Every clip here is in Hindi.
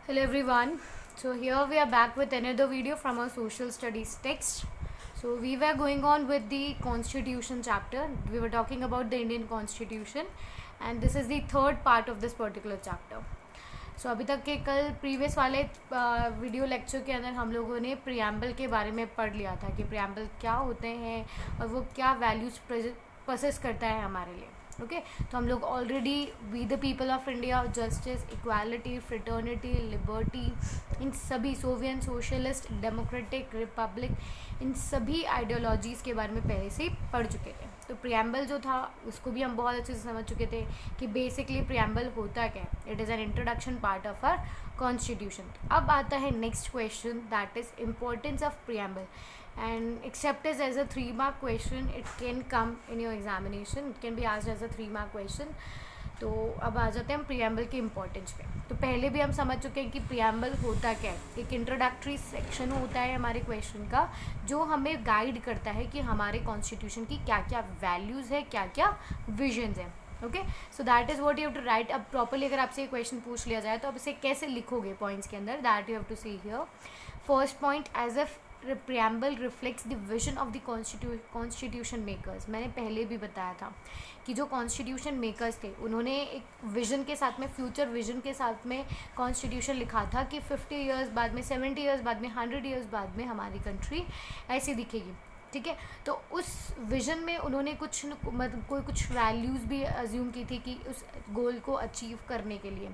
Hello everyone. So here we are back with another video from our social studies text. So we were going on with the constitution chapter. We were talking about the Indian constitution and this is the third part of this particular chapter. So अभी तक के कल प्रीवियस वाले वीडियो लेक्चर के अंदर हम लोगों ने प्रियम्बल के बारे में पढ़ लिया था कि प्रियम्बल क्या होते हैं और वो क्या वैल्यूज प्रोसेस करता है हमारे लिए. ओके तो हम लोग already we the people of India, justice, equality, fraternity, liberty, इन सभी सोवियन, सोशलिस्ट, डेमोक्रेटिक, रिपब्लिक, इन सभी आइडियोलॉजीज़ के बारे में पहले से ही पढ़ चुके थे. तो प्रियम्बल जो था उसको भी हम बहुत अच्छे से समझ चुके थे कि बेसिकली प्रियम्बल होता क्या है. It is an introduction part of our constitution. अब आता है next question, that is importance of preamble. And except as a 3-mark question, it can come in your examination, it can be asked as a 3-mark question. तो अब आ जाते हैं हम प्रियम्बल के इम्पोर्टेंस पे. तो पहले भी हम समझ चुके हैं कि प्रियम्बल होता क्या है. एक इंट्रोडक्टरी सेक्शन होता है हमारे क्वेश्चन का जो हमें गाइड करता है कि हमारे कॉन्स्टिट्यूशन की क्या क्या वैल्यूज़ है, क्या क्या विजन्स हैं. Okay so that is what you have to write. अब प्रॉपरली अगर आपसे ये क्वेश्चन पूछ लिया जाए तो अब इसे कैसे लिखोगे पॉइंट्स के अंदर, that you have to see here. First point, as a preamble reflects the vision of the constitution makers. मैंने पहले भी बताया था कि जो कॉन्स्टिट्यूशन मेकर्स थे उन्होंने एक विजन के साथ में, फ्यूचर विजन के साथ में कॉन्स्टिट्यूशन लिखा था कि 50 ईयर्स बाद में, 70 ईयर्स बाद में, 100 ईयर्स बाद में हमारी कंट्री ऐसी दिखेगी. ठीक है, तो उस विजन में उन्होंने कुछ मतलब कुछ वैल्यूज़ भी अज्यूम की थी कि उस गोल को अचीव करने के लिए,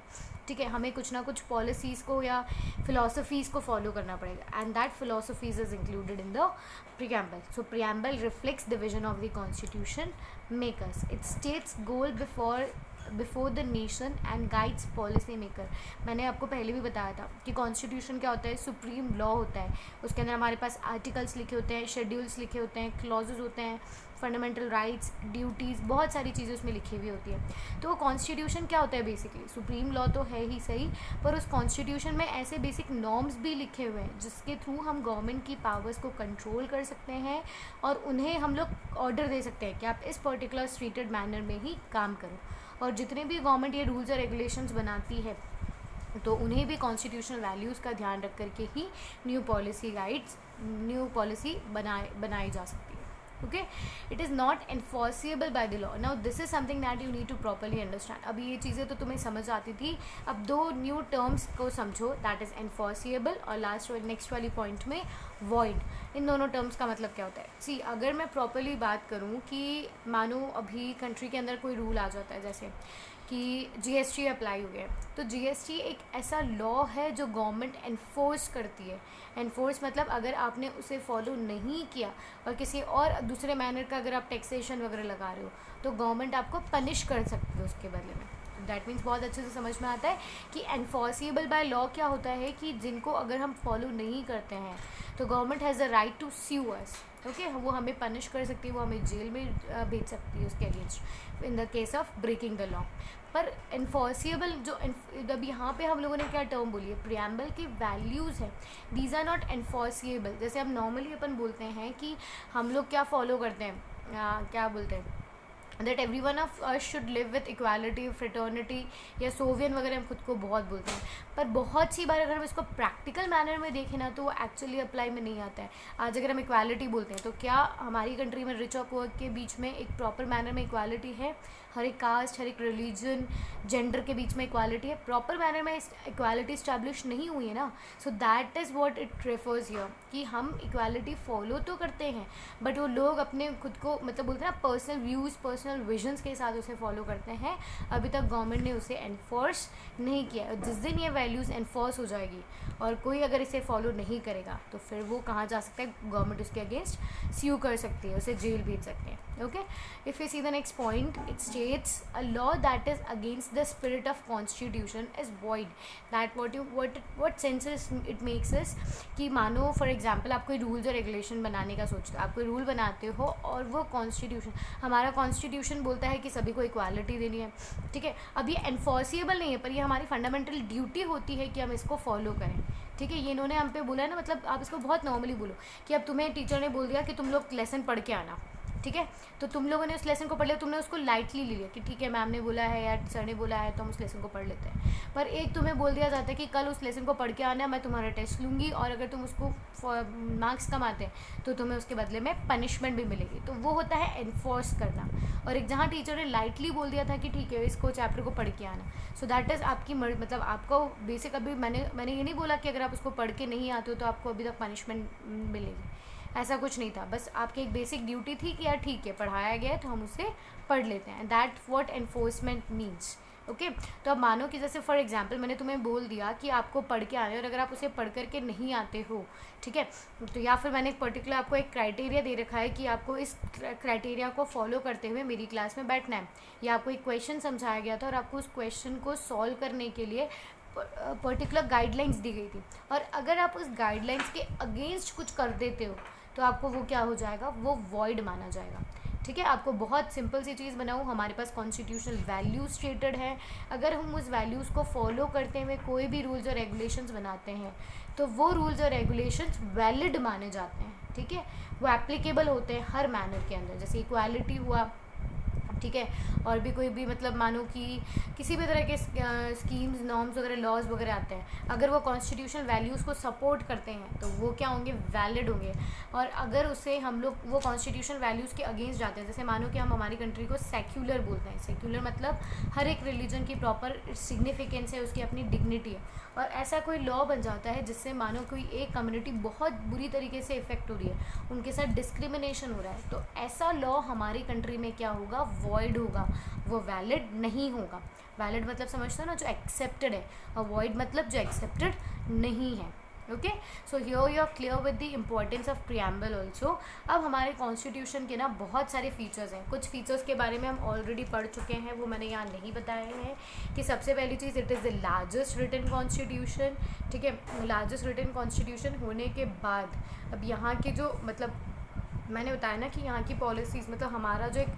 ठीक है, हमें कुछ ना कुछ पॉलिसीज़ को या फिलोसफीज़ को फॉलो करना पड़ेगा. And that philosophies is included in the preamble. So preamble reflects the vision of the constitution makers. It states goal before the nation and guides policy maker. मैंने आपको पहले भी बताया था कि कॉन्स्टिट्यूशन क्या होता है, सुप्रीम लॉ होता है. उसके अंदर हमारे पास आर्टिकल्स लिखे होते हैं, शेड्यूल्स लिखे होते हैं, क्लॉजेज होते हैं, फंडामेंटल राइट्स, ड्यूटीज़, बहुत सारी चीज़ें उसमें लिखी हुई होती है. तो कॉन्स्टिट्यूशन क्या होता है बेसिकली, सुप्रीम लॉ तो है ही सही, पर उस कॉन्स्टिट्यूशन में ऐसे बेसिक नॉर्म्स भी लिखे हुए हैं जिसके थ्रू हम गवर्नमेंट की पावर्स को कंट्रोल कर सकते हैं और उन्हें हम लोग ऑर्डर दे सकते हैं कि आप इस पर्टिकुलर स्ट्रीटेड मैनर में ही काम करो. और जितने भी गवर्नमेंट ये रूल्स और रेगुलेशंस बनाती है तो उन्हें भी कॉन्स्टिट्यूशनल वैल्यूज़ का ध्यान रख करके ही न्यू पॉलिसी बनाई जा सकती है. Okay, it is not enforceable by the law. Now this is something that you need to properly understand. अभी ये चीज़ें तो तुम्हें समझ आती थी, अब दो न्यू टर्म्स को समझो, दैट इज़ एन्फोर्सिएबल और लास्ट नेक्स्ट वाली पॉइंट में वॉइड. इन दोनों टर्म्स का मतलब क्या होता है. सी, अगर मैं प्रॉपरली बात करूँ कि मानो अभी कंट्री के अंदर कोई रूल आ जाता है जैसे कि जीएसटी अप्लाई हो गया, तो जीएसटी एक ऐसा लॉ है जो गवर्नमेंट एनफोर्स करती है. एनफोर्स मतलब अगर आपने उसे फॉलो नहीं किया और किसी और दूसरे मैनर का अगर आप टैक्सेशन वगैरह लगा रहे हो तो गवर्नमेंट आपको पनिश कर सकती है उसके बदले में. दैट मीन्स बहुत अच्छे से समझ में आता है कि एनफोर्सिबल बाय लॉ क्या होता है कि जिनको अगर हम फॉलो नहीं करते हैं तो government has the right to sue us. Okay, वो हमें पनिश कर सकती है, वो हमें जेल में भेज सकती है उसके against in the case of breaking the law. पर एनफोर्सिबल जो अब यहाँ पे हम लोगों ने क्या टर्म बोली है, प्रियम्बल की वैल्यूज़ है, दीज आर नॉट एनफोर्सिएबल. जैसे हम नॉर्मली अपन बोलते हैं कि हम लोग क्या फॉलो करते हैं, क्या बोलते हैं, that every one of us should live with equality, fraternity या सोवियन वगैरह हम खुद को बहुत बोलते हैं. पर बहुत सी बार अगर हम इसको प्रैक्टिकल मैनर में देखें ना तो वो एक्चुअली अप्लाई में नहीं आता है. आज अगर हम इक्वालिटी बोलते हैं तो क्या हमारी कंट्री में रिच और पुअर के बीच में एक प्रॉपर मैनर में इक्वालिटी है? हर एक कास्ट, हर एक रिलीजन, जेंडर के बीच में इक्वालिटी है? प्रॉपर मैनर में इक्वालिटी इस्टेब्लिश नहीं हुई है ना. सो that is what it refers here कि हम इक्वालिटी फॉलो तो करते हैं बट वो लोग अपने खुद को मतलब बोलते हैं ना पर्सनल व्यूज़, पर्सनल विजन्स के साथ उसे फॉलो करते हैं. अभी तक गवर्नमेंट ने उसे एनफोर्स नहीं किया. और जिस दिन ये वैल्यूज़ एनफोर्स हो जाएगी और कोई अगर इसे फॉलो नहीं करेगा तो फिर वो कहाँ जा सकता है, गवर्नमेंट उसके अगेंस्ट स्यू कर सकती है, उसे जेल भेज सकते हैं. Okay, if you see the next point, it states a law that is against the spirit of constitution is void. That what sense it makes is कि मानो फॉर एग्जांपल आप कोई रूल्स और रेगुलेशन बनाने का सोचते हो, आप कोई रूल बनाते हो और वो कॉन्स्टिट्यूशन, हमारा कॉन्स्टिट्यूशन बोलता है कि सभी को इक्वालिटी देनी है, ठीक है. अब ये एनफोर्सिएबल नहीं है पर ये हमारी फंडामेंटल ड्यूटी होती है कि हम इसको फॉलो करें. ठीक है, ये इन्होंने हम पे बोला है ना, मतलब आप इसको बहुत नॉर्मली बोलो कि अब तुम्हें टीचर ने बोल दिया कि तुम लोग लेसन पढ़ के आना, ठीक है। तो तुम लोगों ने उस लेसन को पढ़ लिया, तुमने उसको लाइटली ले लिया कि ठीक है मैम ने बोला है या सर ने बोला है तो हम उस लेसन को पढ़ लेते हैं। पर एक तुम्हें बोल दिया जाता है कि कल उस लेसन को पढ़ के आना है, मैं तुम्हारा टेस्ट लूँगी और अगर तुम उसको मार्क्स कम आते हैं तो तुम्हें उसके बदले में पनिशमेंट भी मिलेगी। तो वो होता है एनफोर्स करना। और एक जहाँ टीचर ने लाइटली बोल दिया था कि ठीक है इसको चैप्टर को पढ़ के आना, सो दैट इज़ आपकी मतलब आपको बेसिक अभी मैंने ये नहीं बोला कि अगर आप उसको पढ़ के नहीं आते हो तो आपको अभी तक पनिशमेंट मिलेगी, ऐसा कुछ नहीं था। बस आपकी एक बेसिक ड्यूटी थी कि यार ठीक है पढ़ाया गया है तो हम उसे पढ़ लेते हैं। That what enforcement means. Okay, तो अब मानो कि जैसे फॉर एग्जांपल मैंने तुम्हें बोल दिया कि आपको पढ़ के आना है और अगर आप उसे पढ़ करके नहीं आते हो, ठीक है, तो या फिर मैंने एक पर्टिकुलर आपको एक क्राइटेरिया दे रखा है कि आपको इस क्राइटेरिया को फॉलो करते हुए मेरी क्लास में बैठना है, या आपको एक क्वेश्चन समझाया गया था और आपको उस क्वेश्चन को सॉल्व करने के लिए पर्टिकुलर गाइडलाइंस दी गई थी, और अगर आप उस गाइडलाइंस के अगेंस्ट कुछ कर देते हो तो आपको वो क्या हो जाएगा, वो वॉइड माना जाएगा। ठीक है, आपको बहुत सिंपल सी चीज़ बनाऊँ, हमारे पास कॉन्स्टिट्यूशनल वैल्यूज स्टेटेड है, अगर हम उस वैल्यूज़ को फॉलो करते हुए कोई भी रूल्स और रेगुलेशंस बनाते हैं तो वो रूल्स और रेगुलेशंस वैलिड माने जाते हैं। ठीक है, वो एप्लीकेबल होते हैं हर मैनर के अंदर, जैसे इक्वालिटी हुआ, ठीक है, और भी कोई भी मतलब मानो कि किसी भी तरह के स्कीम्स नॉर्म्स वगैरह लॉज वगैरह आते हैं, अगर वो कॉन्स्टिट्यूशनल वैल्यूज़ को सपोर्ट करते हैं तो वो क्या होंगे, वैलिड होंगे। और अगर उसे हम लोग वो कॉन्स्टिट्यूशनल वैल्यूज़ के अगेंस्ट जाते हैं, जैसे मानो कि हम हमारी कंट्री को सेक्युलर बोलते हैं, सेक्युलर मतलब हर एक रिलीजन की प्रॉपर सिग्निफिकेंस है, उसकी अपनी डिग्निटी है, और ऐसा कोई लॉ बन जाता है जिससे मानो कोई एक कम्युनिटी बहुत बुरी तरीके से इफेक्ट हो रही है, उनके साथ डिस्क्रिमिनेशन हो रहा है, तो ऐसा लॉ हमारी कंट्री में क्या होगा, वॉइड होगा, वो वैलिड नहीं होगा। वैलिड मतलब समझते हो ना, जो एक्सेप्टेड है, और वॉइड मतलब जो एक्सेप्टेड नहीं है। Okay, so here you are clear with the importance of preamble also. अब हमारे कॉन्स्टिट्यूशन के ना बहुत सारे फीचर्स हैं, कुछ फीचर्स के बारे में हम ऑलरेडी पढ़ चुके हैं, वो मैंने यहाँ नहीं बताए हैं। कि सबसे पहली चीज़, it is the largest written constitution. ठीक है, लार्जेस्ट रिटन कॉन्स्टिट्यूशन होने के बाद अब यहाँ के जो मतलब मैंने बताया ना कि यहाँ की पॉलिसीज़ मतलब हमारा जो एक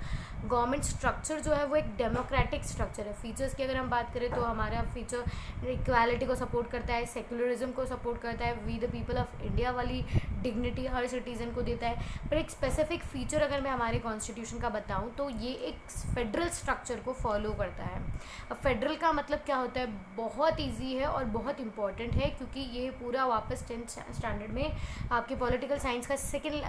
गवर्नमेंट स्ट्रक्चर जो है वो एक डेमोक्रेटिक स्ट्रक्चर है। फीचर्स की अगर हम बात करें तो हमारा फीचर इक्वालिटी को सपोर्ट करता है, सेक्युलरिज्म को सपोर्ट करता है, we the people of India वाली डिग्निटी हर सिटीज़न को देता है। पर एक स्पेसिफिक फ़ीचर अगर मैं हमारे कॉन्स्टिट्यूशन का बताऊँ तो ये एक फेडरल स्ट्रक्चर को फॉलो करता है। अब फेडरल का मतलब क्या होता है, बहुत ईजी है और बहुत इंपॉर्टेंट है, क्योंकि ये पूरा वापस 10th स्टैंडर्ड में आपके पॉलिटिकल साइंस का सेकेंड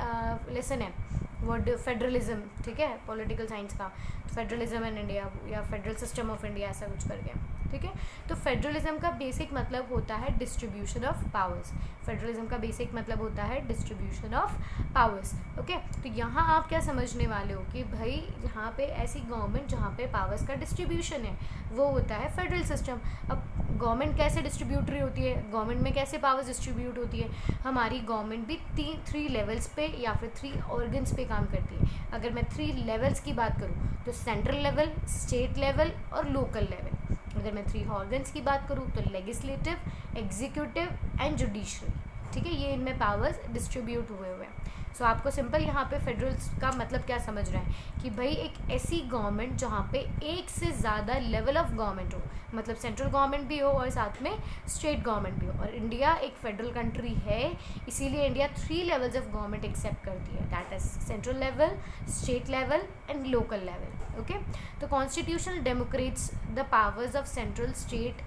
लेसन है, वर्ड फेडरलिज्म। ठीक है, पॉलिटिकल साइंस का फेडरलिज्म इन इंडिया या फेडरल सिस्टम ऑफ इंडिया ऐसा कुछ करके। ठीक है, तो फेडरलिज्म का बेसिक मतलब होता है डिस्ट्रीब्यूशन ऑफ पावर्स। फेडरलिज्म का बेसिक मतलब होता है डिस्ट्रीब्यूशन ऑफ पावर्स। ओके, तो यहाँ आप क्या समझने वाले हो कि भाई यहाँ पे ऐसी गवर्नमेंट जहाँ पे पावर्स का डिस्ट्रीब्यूशन है वो होता है फेडरल सिस्टम। अब गवर्नमेंट कैसे डिस्ट्रीब्यूटरी होती है, गवर्नमेंट में कैसे पावर्स डिस्ट्रीब्यूट होती है, हमारी गवर्नमेंट भी 3 लेवल्स पे या फिर 3 ऑर्गन्स पे काम करती है। अगर मैं 3 लेवल्स की बात करूँ तो सेंट्रल लेवल, स्टेट लेवल और लोकल लेवल। अगर मैं 3 ऑर्गन्स की बात करूँ तो लेजिस्लेटिव, एग्जीक्यूटिव एंड जुडिशरी। ठीक है, ये इनमें पावर्स डिस्ट्रीब्यूट हुए हुए हैं। सो आपको सिंपल यहाँ पे फेडरल का मतलब क्या समझ रहे हैं कि भाई एक ऐसी गवर्नमेंट जहाँ पे एक से ज़्यादा लेवल ऑफ गवर्नमेंट हो, मतलब सेंट्रल गवर्नमेंट भी हो और साथ में स्टेट गवर्नमेंट भी हो। और इंडिया एक फेडरल कंट्री है, इसीलिए India 3 levels of government accept करती है, that is central level, state level and local level. Okay, तो constitution democrats the powers of central state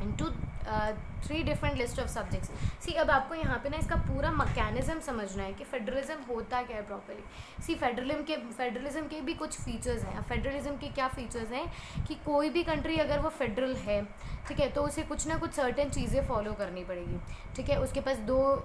into 3 different list of subjects. See अब आपको यहाँ पे ना इसका पूरा मैकेनिज्म समझना है कि फेडरलिज्म होता क्या है प्रॉपर्ली। सी फेडरलिज्म के भी कुछ फीचर्स हैं। फेडरलिज्म के क्या फीचर्स हैं कि कोई भी कंट्री अगर वो फेडरल है, ठीक है, तो उसे कुछ ना कुछ सर्टेन चीज़ें फॉलो करनी पड़ेगी। ठीक है, उसके पास दो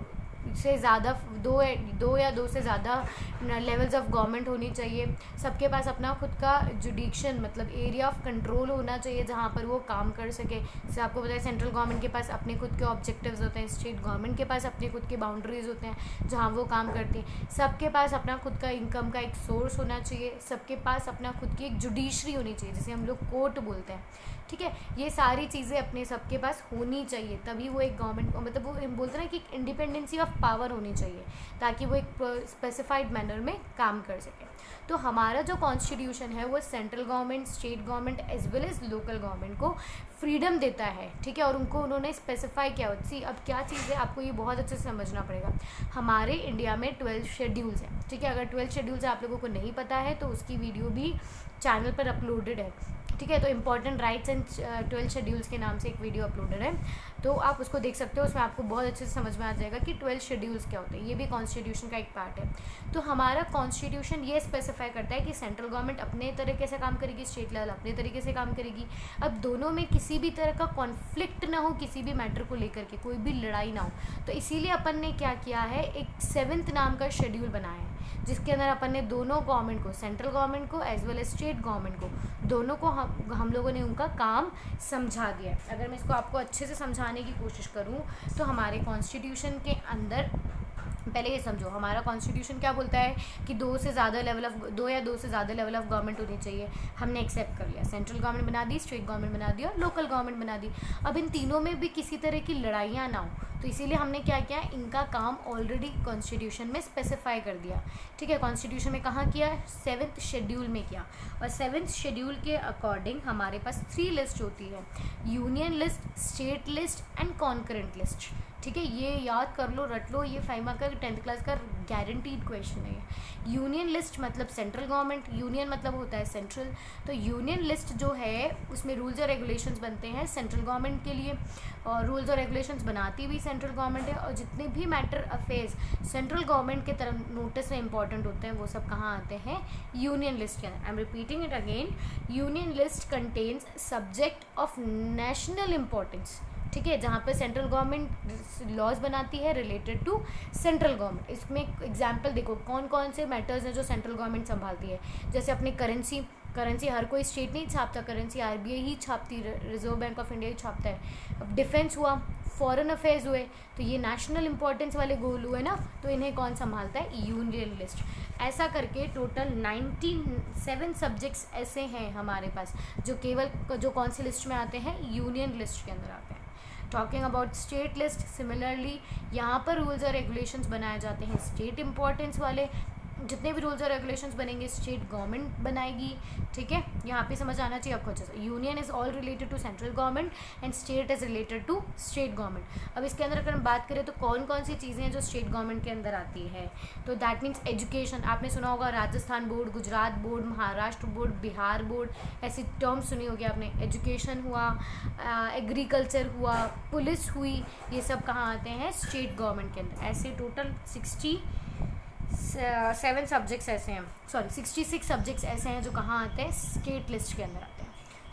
या दो से ज़्यादा लेवल्स ऑफ गवर्नमेंट होनी चाहिए। सबके पास अपना खुद का जुडिक्शन मतलब एरिया ऑफ कंट्रोल होना चाहिए जहाँ पर वो काम कर सके। जैसे आपको पता है सेंट्रल गवर्नमेंट के पास अपने खुद के ऑब्जेक्टिव्स होते हैं, स्टेट गवर्नमेंट के पास अपने खुद के बाउंड्रीज होते हैं जहाँ वो काम करती हैं। सबके पास अपना खुद का इनकम का एक सोर्स होना चाहिए, सबके पास अपना खुद की एक जुडिशरी होनी चाहिए जिसे हम लोग कोर्ट बोलते हैं। ठीक है, ये सारी चीज़ें अपने सबके पास होनी चाहिए, तभी वो एक गवर्नमेंट मतलब वो बोलते हैं कि इंडिपेंडेंसी ऑफ इनफ पावर होनी चाहिए ताकि वो एक स्पेसिफाइड मैनर में काम कर सके। तो हमारा जो कॉन्स्टिट्यूशन है वो central government, state government as well as local government को फ्रीडम देता है, ठीक है, और उनको उन्होंने स्पेसिफाई किया। सी अब क्या चीज़ है, आपको ये बहुत अच्छे से समझना पड़ेगा। हमारे इंडिया में 12 शेड्यूल्स हैं, ठीक है। अगर 12 शेड्यूल्स आप लोगों को नहीं पता है तो उसकी वीडियो भी चैनल पर अपलोडेड है, ठीक है। तो इम्पॉर्टेंट राइट्स एंड 12 शेड्यूल्स के नाम से एक वीडियो अपलोडेड है, तो आप उसको देख सकते हो। उसमें आपको बहुत अच्छे से समझ में आ जाएगा कि 12 शेड्यूल्स क्या होते हैं। ये भी कॉन्स्टिट्यूशन का एक पार्ट है। तो हमारा कॉन्स्टिट्यूशन ये स्पेसिफाई करता है कि सेंट्रल गवर्नमेंट अपने तरीके से काम करेगी, स्टेट लेवल अपने तरीके से काम करेगी। अब दोनों में किसी भी तरह का कॉन्फ्लिक्ट ना हो, किसी भी मैटर को लेकर के कोई भी लड़ाई ना हो, तो इसीलिए अपन ने क्या किया है, एक 7th नाम का शेड्यूल बनाया है, जिसके अंदर अपन ने दोनों गवर्नमेंट को, सेंट्रल गवर्नमेंट को as well as state government को, दोनों को हम लोगों ने उनका काम समझा दिया है। अगर मैं इसको आपको अच्छे से समझाने की कोशिश करूं तो हमारे कॉन्स्टिट्यूशन के अंदर पहले ये समझो, हमारा कॉन्स्टिट्यूशन क्या बोलता है कि 2 या 2 से ज़्यादा लेवल ऑफ गवर्नमेंट होनी चाहिए। हमने एक्सेप्ट कर लिया, सेंट्रल गवर्नमेंट बना दी, स्टेट गवर्नमेंट बना दिया, लोकल गवर्नमेंट बना दी। अब इन तीनों में भी किसी तरह की लड़ाइयाँ ना हो, तो इसीलिए हमने क्या किया, इनका काम ऑलरेडी कॉन्स्टिट्यूशन में स्पेसिफाई कर दिया, ठीक है। कॉन्स्टिट्यूशन में कहाँ किया, 7th शेड्यूल में किया। और 7th शेड्यूल के अकॉर्डिंग हमारे पास 3 लिस्ट होती है, union list, state list and concurrent list, ठीक है। ये याद कर लो, रट लो, ये 5 का 10th क्लास का गारंटीड क्वेश्चन है। यूनियन लिस्ट मतलब सेंट्रल गवर्नमेंट, यूनियन मतलब होता है सेंट्रल। तो यूनियन लिस्ट जो है उसमें रूल्स और रेगुलेशंस बनते हैं सेंट्रल गवर्नमेंट के लिए, और रूल्स और रेगुलेशंस बनाती भी सेंट्रल गवर्नमेंट है। और जितने भी मैटर अफेयर्स सेंट्रल गवर्नमेंट के तरफ नोटिस में इंपॉर्टेंट होते हैं वो सब कहाँ आते हैं, यूनियन लिस्ट के अंदर। I am repeating it again, union list contains subject of national importance, ठीक है, जहाँ पे सेंट्रल गवर्नमेंट लॉज बनाती है रिलेटेड टू सेंट्रल गवर्नमेंट। इसमें एग्जांपल देखो कौन कौन से मैटर्स हैं जो सेंट्रल गवर्नमेंट संभालती है। जैसे अपनी करेंसी हर कोई स्टेट नहीं छापता, करेंसी आरबीआई ही छापती, रिजर्व बैंक ऑफ इंडिया ही छापता है। अब डिफेंस हुआ, फॉरेन अफेयर्स हुए, तो ये नेशनल इंपॉर्टेंस वाले गोल हुए ना, तो इन्हें कौन संभालता है, यूनियन लिस्ट। ऐसा करके टोटल 97 सब्जेक्ट्स ऐसे हैं हमारे पास जो कौन सी लिस्ट में आते हैं, यूनियन लिस्ट के अंदर आते हैं। Talking about state list, similarly यहाँ पर रूल्स और रेगुलेशंस बनाए जाते हैं स्टेट इंपॉर्टेंस वाले। जितने भी रूल्स और रेगुलेशंस बनेंगे स्टेट गवर्नमेंट बनाएगी, ठीक है। यहाँ पे समझ आना चाहिए आपको अच्छे से। Union is all related to central government and state is related to state government. अब इसके अंदर अगर हम बात करें तो कौन कौन सी चीज़ें हैं जो स्टेट गवर्नमेंट के अंदर आती है, तो दैट मीन्स एजुकेशन। आपने सुना होगा Rajasthan board, Gujarat board, Maharashtra board, Bihar board, ऐसी टर्म्स सुनी होगी आपने। एजुकेशन हुआ, एग्रीकल्चर हुआ, पुलिस हुई, ये सब कहाँ आते हैं, स्टेट गवर्नमेंट के अंदर। ऐसे टोटल 67 सब्जेक्ट्स ऐसे हैं, 66 सब्जेक्ट्स ऐसे हैं जो कहाँ आते हैं, स्टेट लिस्ट के अंदर आते हैं।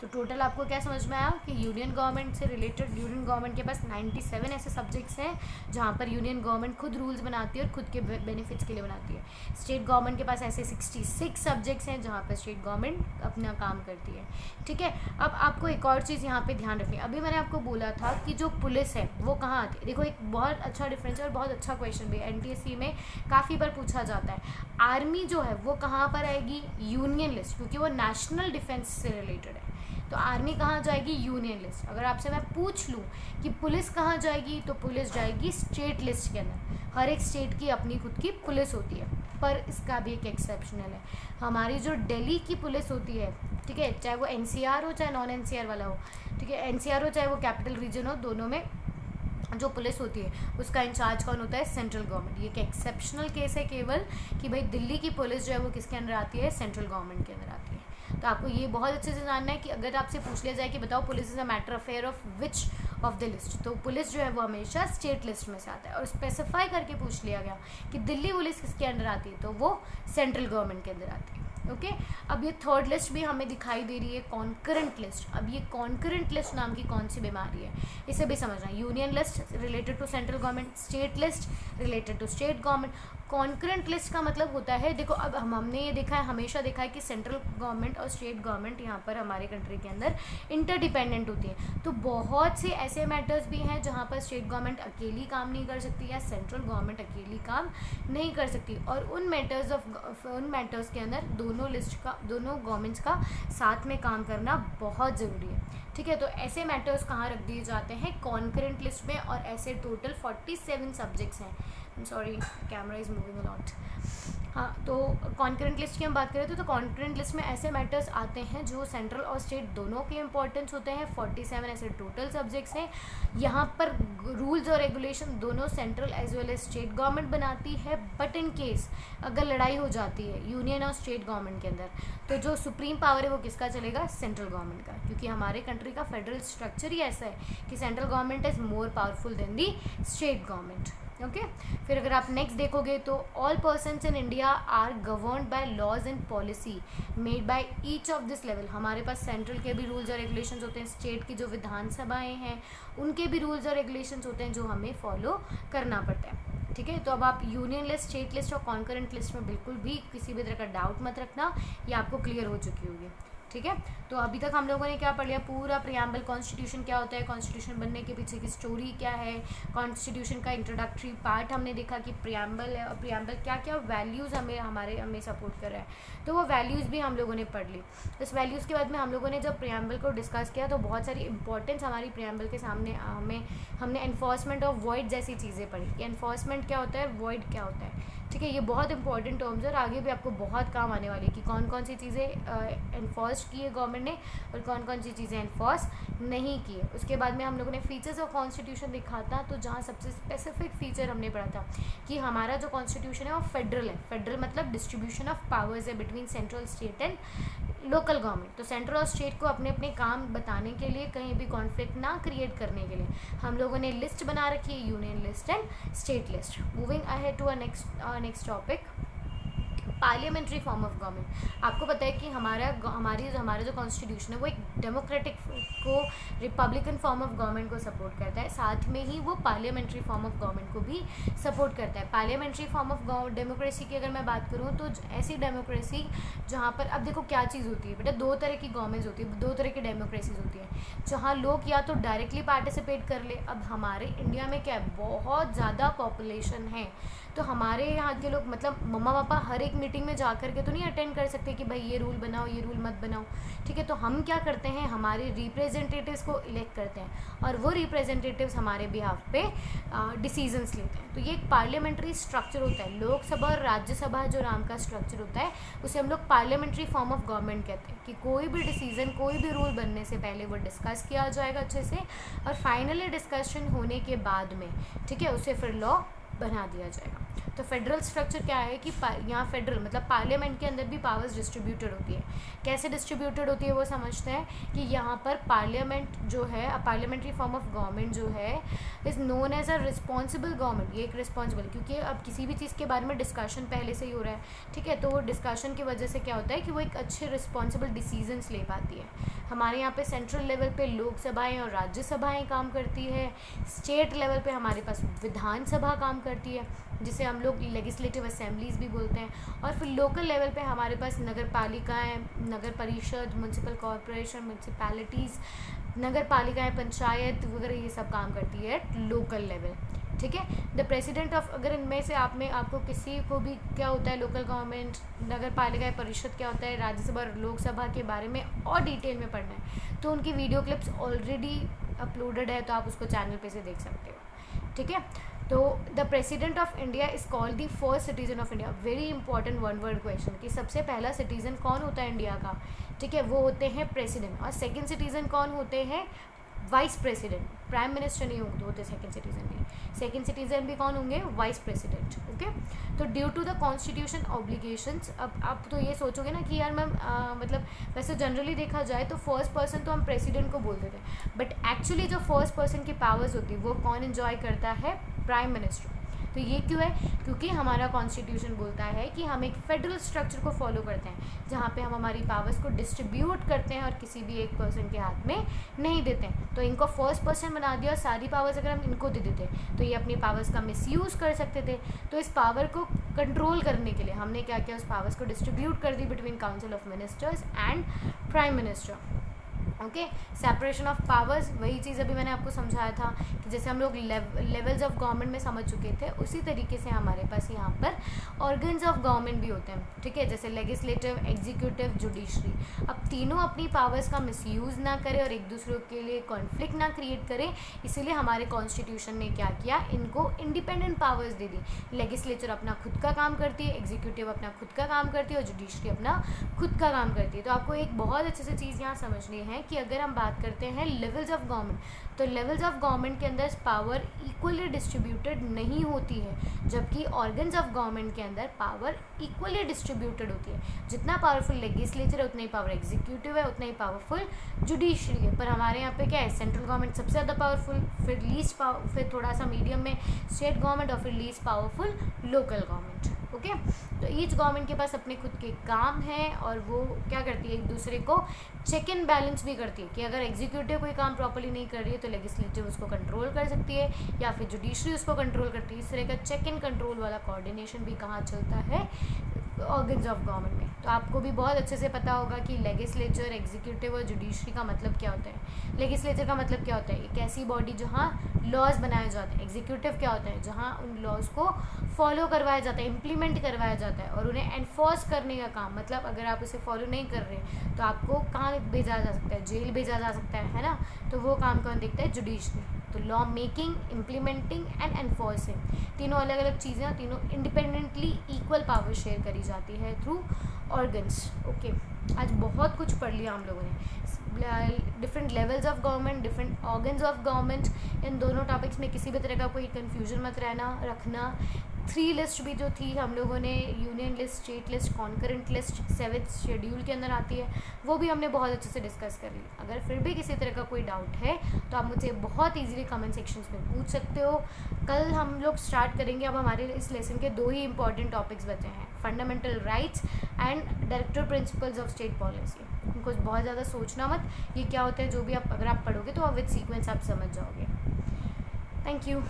तो टोटल आपको क्या समझ में आया कि यूनियन गवर्नमेंट से रिलेटेड, यूनियन गवर्नमेंट के पास 97 ऐसे सब्जेक्ट्स हैं जहाँ पर यूनियन गवर्नमेंट खुद रूल्स बनाती है और खुद के बेनिफिट्स के लिए बनाती है। स्टेट गवर्नमेंट के पास ऐसे 66 सब्जेक्ट्स हैं जहाँ पर स्टेट गवर्नमेंट अपना काम करती है, ठीक है। अब आपको एक और चीज़ यहाँ पे ध्यान रखनी है। अभी मैंने आपको बोला था कि जो पुलिस है वो कहाँ आती है। देखो एक बहुत अच्छा डिफरेंस है और बहुत अच्छा क्वेश्चन भी है, NTSC में काफ़ी बार पूछा जाता है। आर्मी जो है वो कहाँ पर आएगी, यूनियन लिस्ट, क्योंकि वो नेशनल डिफेंस से रिलेटेड है। तो आर्मी कहाँ जाएगी, यूनियन लिस्ट। अगर आपसे मैं पूछ लूँ कि पुलिस कहाँ जाएगी, तो पुलिस जाएगी स्टेट लिस्ट के अंदर। हर एक स्टेट की अपनी खुद की पुलिस होती है, पर इसका भी एक एक्सेप्शनल है। हमारी जो दिल्ली की पुलिस होती है, ठीक है, चाहे वो NCR हो चाहे नॉन NCR वाला हो, ठीक है, NCR हो चाहे वो कैपिटल रीजन हो, दोनों में जो पुलिस होती है उसका इंचार्ज कौन होता है, सेंट्रल गवर्नमेंट। ये एक एक्सेप्शनल केस है केवल कि भाई दिल्ली की पुलिस जो है वो किसके अंदर आती है, सेंट्रल गवर्नमेंट के अंदर आती है। तो आपको ये बहुत अच्छे से जानना है कि अगर आपसे पूछ लिया जाए कि बताओ police is a matter affair of which of the list, तो पुलिस जो है वो हमेशा स्टेट लिस्ट में से आता है। और स्पेसिफाई करके पूछ लिया गया कि दिल्ली पुलिस किसके अंदर आती है, तो वो सेंट्रल गवर्नमेंट के अंदर आती है, ओके। अब ये थर्ड लिस्ट भी हमें दिखाई दे रही है, कॉन्करेंट लिस्ट। अब ये कॉन्करेंट लिस्ट नाम की कौन सी बीमारी है, इसे भी समझना है। Union list related to central government, state list related to state government. Concurrent list का मतलब होता है, देखो अब हमने ये देखा है, हमेशा देखा है कि सेंट्रल गवर्नमेंट और स्टेट गवर्नमेंट यहाँ पर हमारे कंट्री के अंदर इंटरडिपेंडेंट होती है। तो बहुत से ऐसे मैटर्स भी हैं जहाँ पर स्टेट गवर्नमेंट अकेली काम नहीं कर सकती या सेंट्रल गवर्नमेंट अकेली काम नहीं कर सकती, और उन मैटर्स के अंदर दोनों गवर्नमेंट्स का साथ में काम करना बहुत ज़रूरी है, ठीक है। तो ऐसे मैटर्स कहाँ रख दिए जाते हैं, कॉन्करेंट लिस्ट में। और ऐसे टोटल 47 सब्जेक्ट्स हैं sorry, camera is moving a lot. हाँ, तो कॉन्करेंट लिस्ट की हम बात करें तो कॉन्करेंट लिस्ट में ऐसे मैटर्स आते हैं जो सेंट्रल और स्टेट दोनों के इम्पोर्टेंस होते हैं। 47 ऐसे टोटल सब्जेक्ट्स हैं। यहाँ पर रूल्स और रेगुलेशन दोनों central as well as state government बनाती है, बट इन केस अगर लड़ाई हो जाती है यूनियन और स्टेट गवर्नमेंट के अंदर, तो जो सुप्रीम पावर है वो किसका चलेगा? सेंट्रल गवर्नमेंट का, क्योंकि हमारे कंट्री का फेडरल स्ट्रक्चर ही ऐसा है कि central government is more powerful than the state government. Okay, फिर अगर आप नेक्स्ट देखोगे तो all persons in India are governed by laws and policy made by each of this level. हमारे पास सेंट्रल के भी रूल्स और रेगुलेशंस होते हैं, स्टेट की जो विधानसभाएं हैं उनके भी रूल्स और रेगुलेशंस होते हैं जो हमें फॉलो करना पड़ता है। ठीक है, तो अब आप यूनियन लिस्ट, स्टेट लिस्ट और कॉन्करेंट लिस्ट में बिल्कुल भी किसी भी तरह का डाउट मत रखना, ये आपको क्लियर हो चुकी होगी। ठीक है, तो अभी तक हम लोगों ने क्या पढ़ लिया? पूरा प्रियम्बल, कॉन्स्टिट्यूशन क्या होता है, कॉन्स्टिट्यूशन बनने के पीछे की स्टोरी क्या है, कॉन्स्टिट्यूशन का इंट्रोडक्टरी पार्ट हमने देखा कि प्रियम्बल है और प्रियम्बल क्या क्या वैल्यूज़ हमें सपोर्ट कर रहा है, तो वो वैल्यूज़ भी हम लोगों ने पढ़ ली। इस वैल्यूज़ के बाद में हम लोगों ने जब प्रियम्बल को डिस्कस किया तो बहुत सारी इंपॉर्टेंस हमारी प्रियम्बल के सामने हमने एनफोर्समेंट ऑफ वॉइड जैसी चीज़ें पढ़ी कि एनफोर्समेंट क्या होता है, वॉइड क्या होता है। ठीक है, ये बहुत इंपॉर्टेंट टर्म्स है और आगे भी आपको बहुत काम आने वाली है कि कौन कौन सी चीज़ें एनफोर्स की है गवर्नमेंट ने और कौन कौन सी चीज़ें एनफोर्स नहीं की है। उसके बाद में हम लोगों ने फीचर्स ऑफ कॉन्स्टिट्यूशन देखा था, तो जहाँ सबसे स्पेसिफिक फीचर हमने पढ़ा था कि हमारा जो कॉन्स्टिट्यूशन है वो फेडरल है। फेडरल मतलब डिस्ट्रीब्यूशन ऑफ पावर्स है between central, state and local government. तो सेंट्रल और स्टेट को अपने अपने काम बताने के लिए, कहीं भी कॉन्फ्लिक्ट ना क्रिएट करने के लिए हम लोगों ने लिस्ट बना रखी है, union list and state list. Moving ahead to next topic, parliamentary form of government. आपको पता है कि हमारा जो कॉन्स्टिट्यूशन है वो एक डेमोक्रेटिक को, रिपब्लिकन फॉर्म ऑफ गवर्नमेंट को सपोर्ट करता है, साथ में ही वो पार्लियामेंट्री फॉर्म ऑफ गवर्नमेंट को भी सपोर्ट करता है। पार्लियामेंट्री फॉर्म ऑफ डेमोक्रेसी की अगर मैं बात करूँ तो ऐसी डेमोक्रेसी जहाँ पर, अब देखो क्या चीज़ होती है बेटा, दो तरह की गवर्नमेंट्स होती है, दो तरह की डेमोक्रेसीज होती है जहाँ लोग या तो डायरेक्टली पार्टिसिपेट कर ले। अब हमारे इंडिया में क्या है, बहुत ज़्यादा पॉपुलेशन है, तो हमारे यहाँ के लोग मतलब मम्मा पापा हर एक मीटिंग में जा कर के तो नहीं अटेंड कर सकते कि भाई ये रूल बनाओ, ये रूल मत बनाओ। ठीक है, तो हम क्या करते हैं, हमारे रिप्रेजेंटेटिव्स को इलेक्ट करते हैं और वो रिप्रेजेंटेटिव्स हमारे बिहाफ पे डिसीजंस लेते हैं। तो ये एक पार्लियामेंट्री स्ट्रक्चर होता है। लोकसभा और राज्यसभा जो नाम का स्ट्रक्चर होता है उसे हम लोग पार्लियामेंट्री फॉर्म ऑफ गवर्नमेंट कहते हैं कि कोई भी डिसीजन, कोई भी रूल बनने से पहले वो डिस्कस किया जाएगा अच्छे से और फाइनली डिस्कशन होने के बाद में, ठीक है, उसे फिर लॉ बना दिया जाएगा। तो फेडरल स्ट्रक्चर क्या है कि यहाँ फेडरल मतलब पार्लियामेंट के अंदर भी पावर्स डिस्ट्रीब्यूटेड होती है। कैसे डिस्ट्रीब्यूटेड होती है वो समझते हैं कि यहाँ पर पार्लियामेंट जो है, पार्लियामेंट्री फॉर्म ऑफ गवर्नमेंट जो है is known as a responsible government. ये एक रिस्पॉन्सिबल, क्योंकि अब किसी भी चीज़ के बारे में डिस्कशन पहले से ही हो रहा है, ठीक है, तो वो डिस्कशन की वजह से क्या होता है कि वो एक अच्छे रिस्पॉन्सिबल डिसीजंस ले पाती है। हमारे यहाँ पे सेंट्रल लेवल पे लोकसभाएं और राज्यसभाएं काम करती है, स्टेट लेवल पे हमारे पास विधानसभा काम करती है जिसे हम लोग लेजिस्लेटिव असेंबलीज भी बोलते हैं, और फिर लोकल लेवल पे हमारे पास नगर पालिकाएँ, नगर परिषद, म्यूनसिपल कॉरपोरेशन, म्यूनसिपैलिटीज़, नगर पालिकाएँ, पंचायत वगैरह ये सब काम करती है लोकल लेवल। ठीक है, द प्रेसिडेंट ऑफ, अगर इनमें से आपको किसी को भी क्या होता है लोकल गवर्नमेंट, नगर पालिका परिषद क्या होता है, राज्यसभा और लोकसभा के बारे में और डिटेल में पढ़ना है तो उनकी वीडियो क्लिप्स ऑलरेडी अपलोडेड है, तो आप उसको चैनल पे से देख सकते हो। ठीक है, तो the president of India is called the first citizen of India. Very important one word question कि सबसे पहला सिटीजन कौन होता है इंडिया का, ठीक है, वो होते हैं प्रेसिडेंट। और सेकंड सिटीजन कौन होते हैं, वाइस प्रेसिडेंट। प्राइम मिनिस्टर नहीं होते सेकंड सिटीजन भी, सेकंड सिटीजन भी कौन होंगे, वाइस प्रेसिडेंट। ओके, तो due to the constitution obligations, अब आप तो ये सोचोगे ना कि यार मैम मतलब वैसे जनरली देखा जाए तो फर्स्ट पर्सन तो हम प्रेसिडेंट को बोल देते हैं, बट एक्चुअली जो फर्स्ट पर्सन की पावर्स होती है वो कौन एंजॉय करता है, प्राइम मिनिस्टर। तो ये क्यों है, क्योंकि हमारा कॉन्स्टिट्यूशन बोलता है कि हम एक फेडरल स्ट्रक्चर को फॉलो करते हैं जहाँ पे हम हमारी पावर्स को डिस्ट्रीब्यूट करते हैं और किसी भी एक पर्सन के हाथ में नहीं देते हैं। तो इनको फर्स्ट पर्सन बना दिया और सारी पावर्स अगर हम इनको दे देते तो ये अपनी पावर्स का मिसयूज़ कर सकते थे। तो इस पावर को कंट्रोल करने के लिए हमने क्या किया, उस पावर्स को डिस्ट्रीब्यूट कर दी between council of ministers and prime minister. Okay, separation of powers, वही चीज़ अभी मैंने आपको समझाया था कि जैसे हम लोग लेवल्स ऑफ गवर्नमेंट में समझ चुके थे, उसी तरीके से हमारे पास यहाँ पर ऑर्गन्स ऑफ गवर्नमेंट भी होते हैं, ठीक है, जैसे लेजिस्लेटिव, एग्जीक्यूटिव, जुडिशरी। अब तीनों अपनी पावर्स का मिसयूज़ ना करें और एक दूसरे के लिए कॉन्फ्लिक्ट ना क्रिएट करें, इसीलिए हमारे कॉन्स्टिट्यूशन ने क्या किया, इनको इंडिपेंडेंट पावर्स दे दी। लेजिस्लेचर अपना खुद का काम करती है, एग्जीक्यूटिव अपना खुद का काम करती है और जुडिशरी अपना खुद का काम करती है। तो आपको एक बहुत अच्छे से चीज़ यहाँ समझनी है कि अगर हम बात करते हैं लेवल्स ऑफ गवर्नमेंट, तो लेवल्स ऑफ गवर्नमेंट के अंदर पावर इक्वली डिस्ट्रीब्यूटेड नहीं होती है, जबकि ऑर्गन्स ऑफ गवर्नमेंट के अंदर पावर इक्वली डिस्ट्रीब्यूटेड होती है। जितना पावरफुल लेजिस्लेचर है उतना ही पावर एग्जीक्यूटिव है, उतना ही पावरफुल जुडिशरी है। पर हमारे यहाँ पे क्या है, सेंट्रल गवर्नमेंट सबसे ज़्यादा पावरफुल, फिर लीस्ट पावर, फिर थोड़ा सा मीडियम में स्टेट गवर्नमेंट और फिर least powerful local government. Okay, तो ईच गवर्नमेंट के पास अपने खुद के काम हैं और वो क्या करती है, एक दूसरे को चेक एंड बैलेंस भी करती है कि अगर एग्जीक्यूटिव कोई काम प्रॉपर्ली नहीं कर रही है तो लेजिस्लेटिव उसको कंट्रोल कर सकती है या फिर जुडिशरी उसको कंट्रोल करती है। इस तरह का चेक एंड कंट्रोल वाला कोऑर्डिनेशन भी कहाँ चलता है, ऑर्गन्स ऑफ गवर्नमेंट में। तो आपको भी बहुत अच्छे से पता होगा कि लेजिस्लेचर, एग्जीक्यूटिव और जुडिशरी का मतलब क्या होता है। लेजिस्लेचर का मतलब क्या होता है, एक ऐसी बॉडी जहाँ लॉज बनाए जाते हैं। एग्जीक्यूटिव क्या होता है, जहाँ उन लॉज को फॉलो करवाया जाता है, इम्प्लीमेंट करवाया जाता है और उन्हें एनफोर्स करने का काम, मतलब अगर आप उसे फॉलो नहीं कर रहे तो आपको कहाँ भेजा जा सकता है, जेल भेजा जा सकता है ना। तो वो काम कौन देखता है, जुडिशरी। तो law making, implementing and enforcing, तीनों अलग अलग चीज़ें हैं, तीनों इंडिपेंडेंटली इक्वल पावर शेयर करी जाती है थ्रू ऑर्गन्स। ओके, आज बहुत कुछ पढ़ लिया हम लोगों ने, different levels of government, different organs of government. इन दोनों टॉपिक्स में किसी भी तरह का कोई कन्फ्यूजन मत रखना। 3 लिस्ट भी जो थी हम लोगों ने, union list, state list, concurrent list 7th schedule के अंदर आती है, वो भी हमने बहुत अच्छे से डिस्कस कर ली। अगर फिर भी किसी तरह का कोई डाउट है तो आप मुझे बहुत ईजीली कमेंट सेक्शंस में पूछ सकते हो। कल हम लोग स्टार्ट करेंगे, अब हमारे इस लेसन के 2 ही इंपॉर्टेंट टॉपिक्स बचे हैं, fundamental rights and director principles of state policy. इनको बहुत ज़्यादा सोचना मत, ये क्या होता है, जो भी आप अगर आप पढ़ोगे तो विद सीक्वेंस आप समझ जाओगे। Thank you.